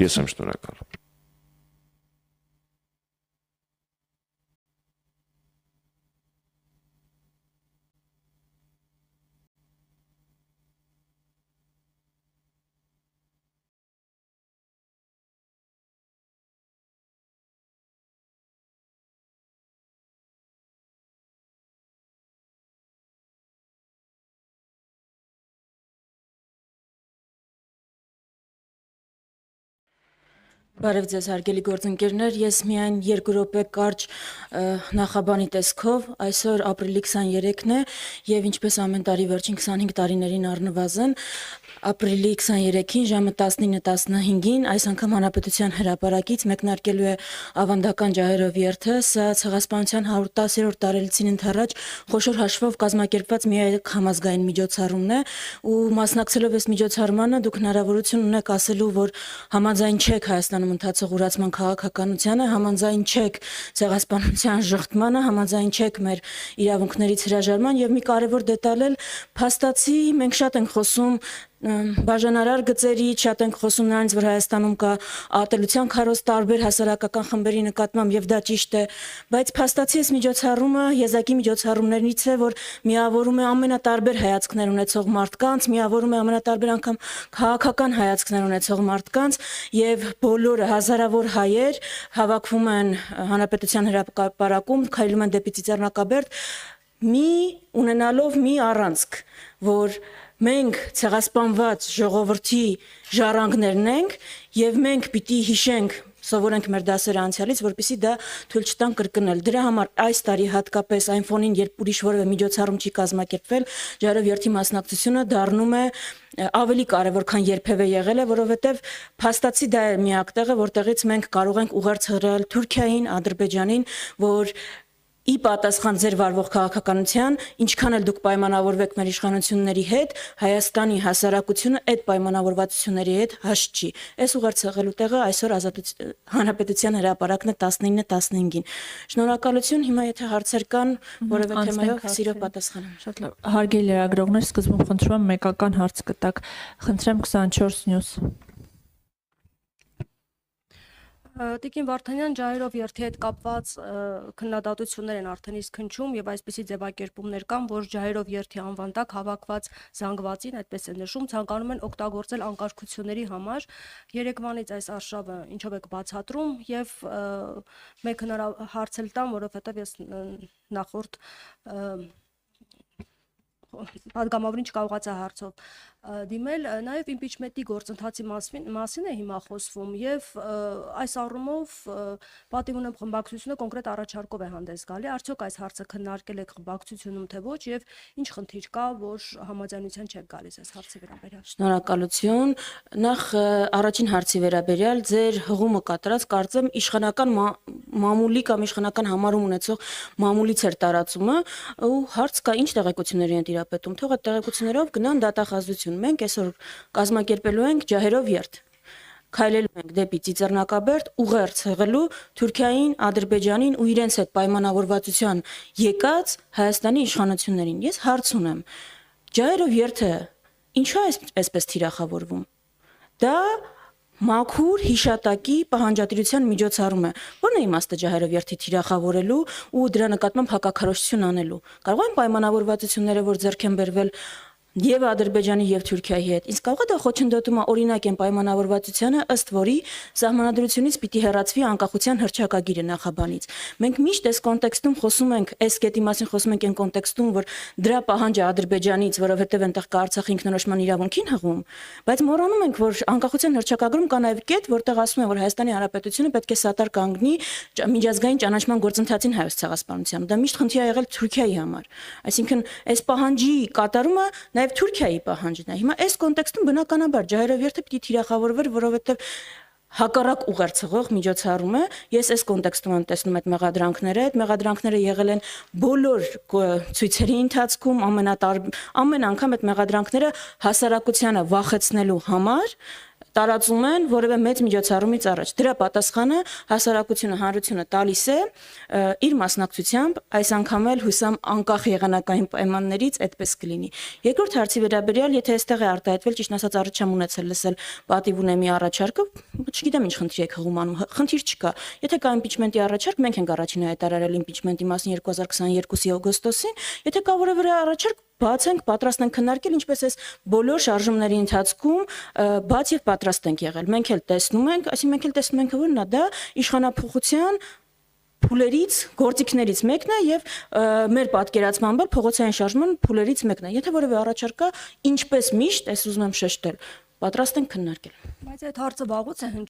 Ես եմ շնորհակալ։ Բարև ձեզ հարգելի գործընկերներ, ես միայն 2 րոպե կարճ նախաբանի տեսքով, այսօր ապրիլի 23-ն է եւ ինչպես ամեն տարի վերջին 25 տարիներին առնվազն ապրիլի 23-ին ժամը 19:15-ին այս անգամ Հանրապետության հրապարակից մեկնարկելու է ավանդական ջահերով երթը, սա Ցեղասպանության 110-րդ տարելիցին ընթരാճ խոշոր հաշվով կազմակերպված միակ համազգային միջոցառումն է ու մասնակցելով այս միջոցառմանը դուք հնարավորություն ունեք ասելու, որ համաձայն չեք Հայաստանում ընթացող ուրացման քաղաքականությանը, համաձայն չեք ցեղասպանության ժխտմանը, համաձայն չեք մեր իրավունքներից հրաժարման եւ մի կարեւոր դետալ էլ փաստացի մենք շատ ենք խոսում բաժանարար գծերի, շատ ենք խոսում նրանից, որ Հայաստանում կա ատելության քարոզ տարբեր հասարակական խմբերի նկատմամբ եւ դա ճիշտ է, բայց փաստացի այս միջոցառումը եզակի միջոցառումներից է, որ միավորում է ամենատարբեր հայացքներ ունեցող մարդկանց, միավորում է ամենատարբեր անգամ քաղաքական հայացքներ ունեցող մարդկանց եւ բոլորը հազարավոր հայեր հավաքվում են Հանրապետության հրապարակում, քայլում են դեպի Ծիծեռնակաբերդ, ունենալով մի առանցք, որ մենք ցեղասպանված ժողովրդի ժառանգներն ենք եւ մենք պիտի հիշենք, սովորենք մեր դասերը անցյալից, որպեսզի դա թույլ չտան կրկնել։ Դրա համար այս տարի հատկապես այն ֆոնին, երբ ուրիշ որևէ միջոցառում չի կազմակերպվել, ջահերով երթի մասնակցությունը դառնում է ավելի կարևոր, քան երբևէ եղել է, որովհետեւ փաստացի դա է միակ տեղը, որտեղից մենք կարող ենք ուղերձ հղել Թուրքիային, Ադրբեջանին, որ ի պատասխան ձեր վարվող քաղաքականության, ինչքան էլ դուք պայմանավորվեք մեր իշխանությունների հետ, Հայաստանի հասարակությունը այդ պայմանավորվածությունների հետ հաշտ չի։ Այս ուղերձ հղելու տեղը այսօր Հանրապետության հրապարակն է 19:15-ին։ Շնորհակալություն, հիմա եթե հարցեր կան, որևէ թեմայով սիրով պատասխանեմ։ Շատ լավ։ Հարգելի լրագրողներ, սկզբում խնդրում եմ մեկական հարց կտակ։ Խնդրեմ 24 News։ Տիկին Վարդանյան, ջահերով երթի հետ կապված քննադատություններ են արդեն իսկ հնչում եւ այսպիսի ձևակերպումներ կան, որ ջահերով երթի անվան տակ հավաքված զանգվածին, այդպես է նշում, ցանկանում են օգտագործել անկարգությունների համար։ Երեկվանից այս արշավը ինչով եք բացատրում եւ մեկ հարց էլ տամ, որովհետեւ ես նախորդ պատգամավորին չկարողացա հարցով դիմել, նաև իմպիչմենտի գործընթացի մասին է հիմա խոսվում եւ այս առումով պատիվ ունեմ խմբակցությունը կոնկրետ առաջարկով է հանդես գալի, արդյոք այս հարցը քննարկել եք խմբակցությունում թե ոչ եւ ինչ խնդիր կա, որ համաձայնության չեք գալիս այս հարցի վերաբերյալ։ Շնորհակալություն։ Նախ առաջին հարցի վերաբերյալ ձեր հղումը կատարած կարծեմ իշխանական մամուլի կամ իշխանական համարում ունեցող մամուլից էր տարածումը ու հարց կա ինչ տեղեկությունների են տիրապետում, թող այդ տեղեկություններով գնան դատախազություն։ Մենք այսօր կազմակերպելու ենք ջահերով երթ։ Քայլելու ենք դեպի Ծիծեռնակաբերդ ուղերձ հղելու Թուրքիային, Ադրբեջանին ու իրենց հետ պայմանավորվածության եկած Հայաստանի իշխանություններին։ Ես հարց ունեմ։ Ջահերով երթը ինչու է այսպես թիրախավորվում։ Դա մաքուր հիշատակի պահանջատիրության միջոցառում է։ Ո՞րն է իմաստը ջահերով երթի թիրախավորելու ու դրա նկատմամբ հակակարողություն անելու։ Կարող են պայմանավորվածությունները, որ ձեռք են բերվել եւ Ադրբեջանի եւ Թուրքիայի հետ, իսկ կարող է դա խոչընդոտում է օրինակ են պայմանավորվածությանը, ըստ որի սահմանադրությունից պիտի հեռացվի անկախության հռչակագիրը նախաբանից։ Մենք միշտ այս կոնտեքստում խոսում ենք, այս կետի մասին խոսում ենք այն կոնտեքստում, որ դրա պահանջը Ադրբեջանից, որովհետեւ այնտեղ կա Արցախի ինքնորոշման իրավունքին հղում, բայց մոռանում ենք, որ անկախության հռչակագրում կա նաեւ կետ, որտեղ ասում է, որ Հայաստանի Հանրապետությունը պետք է սատար կանգնի միջազգային ճանաչման գործընթացին հայոց ցեղասպանությամբ։ Դա միշտ խնդիր ա եղել Թուրքիայի համար։ Այսինքն, այս պահանջի կատարումը Նաև Թուրքիայի պահանջն է։ Հիմա այս կոնտեքստում բնականաբար ջահերով երթը պիտի թիրախավորվեր, որովհետև հակառակ ուղերձ հղող միջոցառում է։ Ես այս կոնտեքստում եմ տեսնում այդ մեղադրանքները։ Այդ մեղադրանքները եղել են բոլոր ցույցերի ընթացքում, ամեն անգամ այդ մեղադրանքները հասարակությանը վախեցնելու համար տարածում են որևէ մեծ միջոցառումից առաջ։ Դրա պատասխանը հասարակությունը, հանրությունը տալիս է իր մասնակցությամբ, այս անգամ էլ հուսամ անկախ եղանակային պայմաններից այդպես կլինի։ Երկրորդ հարցի վերաբերյալ, եթե այստեղ է արտահայտվել, ճիշտ ասած առիթ չեմ ունեցել լսել պատիվ ունեմի առաջարկը, չգիտեմ ինչ խնդիր եք հղում անում, խնդիր չկա։ Եթե կա իմպիչմենտի առաջարկ, մենք ենք առաջին հայտարարել իմպիչմենտի մասին 2022-ի օգոստոսին, եթե կա որևէ առաջարկ, բաց ենք, պատրաստ ենք քննարկել, ինչպես էս բոլոր շարժումների ընթացքում բաց եւ պատրաստ ենք եղել։ Մենք էլ տեսնում ենք, այսինքն մենք էլ տեսնում ենք, որ դա իշխանափոխության փուլերից, գործիքներից մեկն է եւ մեր պատկերացմամբ փողոցային շարժման փուլերից մեկն է։ Եթե որևէ առաջարկ կա, ինչպես միշտ, ես ուզում եմ շեշտել, պատրաստ ենք քննարկել։ Բայց այդ հարցը վաղուց է